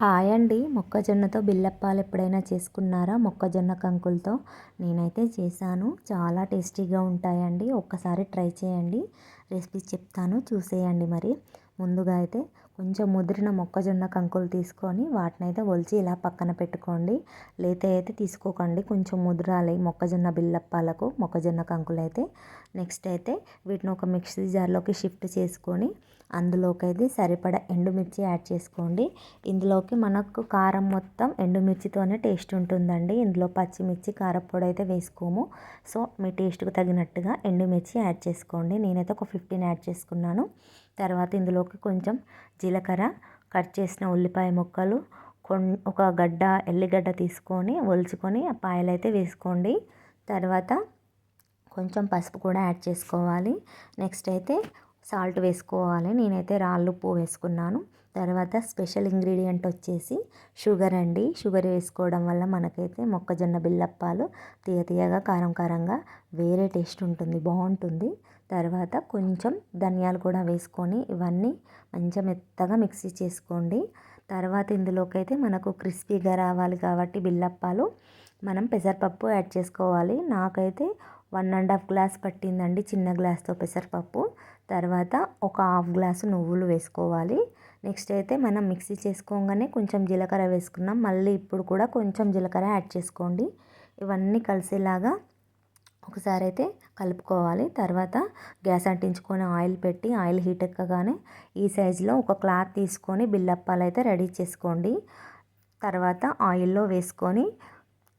Hi అండి. మొక్కజొన్నతో బిల్లప్పాలు ఎప్పుడైనా చేసుకున్నారా? మొక్కజొన్న కంకులతో నేనైతే చేశాను. చాలా టేస్టీగా ఉంటాయండి. ఒక్కసారి ట్రై చేయండి. రెసిపీ చెప్తాను చూసేయండి మరి. ముందుగా అయితే కొంచెం ముదిరిన మొక్కజొన్న కంకులు తీసుకొని వాటినైతే ఒలిచి ఇలా పక్కన పెట్టుకోండి. లేత అయితే తీసుకోకండి, కొంచెం ముదరాలి మొక్కజొన్న బిల్లప్పాలకు మొక్కజొన్న కంకులు అయితే. నెక్స్ట్ అయితే వీటిని ఒక మిక్సీ జార్లోకి షిఫ్ట్ చేసుకొని అందులోకి అయితే సరిపడా ఎండుమిర్చి యాడ్ చేసుకోండి. ఇందులోకి మనకు కారం మొత్తం ఎండుమిర్చితోనే టేస్ట్ ఉంటుందండి. ఇందులో పచ్చిమిర్చి కారపొడి అయితే వేసుకోము. సో మీ టేస్ట్కి తగినట్టుగా ఎండుమిర్చి యాడ్ చేసుకోండి. నేనైతే ఒక 15 యాడ్ చేసుకున్నాను. తర్వాత ఇందులోకి కొంచెం జీలకర్ర, కట్ చేసిన ఉల్లిపాయ ముక్కలు, ఒక గడ్డ ఎల్లిగడ్డ తీసుకొని ఒలుచుకొని ఆ పాయలు అయితే వేసుకోండి. తర్వాత కొంచెం పసుపు కూడా యాడ్ చేసుకోవాలి. నెక్స్ట్ అయితే సాల్ట్ వేసుకోవాలి. నేనైతే రాళ్ళుప్పు వేసుకున్నాను. తర్వాత స్పెషల్ ఇంగ్రీడియంట్ వచ్చేసి షుగర్ అండి. షుగర్ వేసుకోవడం వల్ల మనకైతే మొక్కజొన్న బిల్లప్పాలు తీయగా కారం కారంగా వేరే టేస్ట్ ఉంటుంది, బాగుంటుంది. తర్వాత కొంచెం ధనియాలు కూడా వేసుకొని ఇవన్నీ మంచిగా మెత్తగా మిక్సీ చేసుకోండి. తర్వాత ఇందులోకి అయితే మనకు క్రిస్పీగా రావాలి కాబట్టి బిల్లప్పాలు మనం పెసరపప్పు యాడ్ చేసుకోవాలి. నాకైతే 1.5 గ్లాస్ పట్టిందండి చిన్న గ్లాస్తో పెసరపప్పు. తర్వాత ఒక హాఫ్ గ్లాసు నువ్వులు వేసుకోవాలి. నెక్స్ట్ అయితే మనం మిక్సీ చేసుకోగానే కొంచెం జీలకర్ర వేసుకున్నాం. మళ్ళీ ఇప్పుడు కూడా కొంచెం జీలకర్ర యాడ్ చేసుకోండి. ఇవన్నీ కలిసేలాగా ఒకసారి అయితే కలుపుకోవాలి. తర్వాత గ్యాస్ అంటించుకొని ఆయిల్ పెట్టి ఆయిల్ హీట్ ఎక్కగానే ఈ సైజులో ఒక క్లాత్ తీసుకొని బిల్లప్పాలు అయితే రెడీ చేసుకోండి. తర్వాత ఆయిల్లో వేసుకొని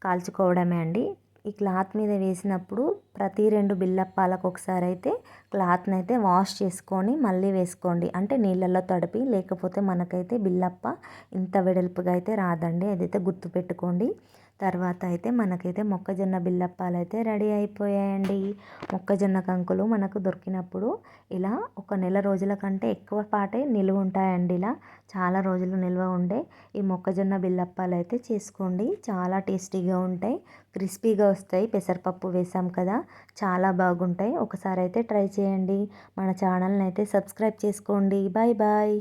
కాల్చుకోవడమే అండి. ఈ క్లాత్ మీద వేసినప్పుడు ప్రతి 2 బిల్లప్పాలకు ఒకసారి అయితే క్లాత్ని అయితే వాష్ చేసుకొని మళ్ళీ వేసుకోండి. అంటే నీళ్ళల్లో తడిపి, లేకపోతే మనకైతే బిల్లప్ప ఇంత వెడల్పుగా అయితే రాదండి. అదైతే గుర్తుపెట్టుకోండి. తర్వాత అయితే మనకైతే మొక్కజొన్న బిల్లప్పాలు అయితే రెడీ అయిపోయాయండి. మొక్కజొన్న కంకులు మనకు దొరికినప్పుడు ఇలా ఒక నెల రోజుల కంటే ఎక్కువ పాటే నిలువ ఉంటాయండి. ఇలా చాలా రోజులు నిల్వ ఉండే ఈ మొక్కజొన్న బిల్లప్పాలు అయితే చేసుకోండి. చాలా టేస్టీగా ఉంటాయి, క్రిస్పీగా వస్తాయి. పెసరపప్పు వేసాం కదా, చాలా బాగుంటాయి. ఒకసారి అయితే ట్రై చేయండి. మన ఛానల్ని అయితే సబ్స్క్రైబ్ చేసుకోండి. Bye bye.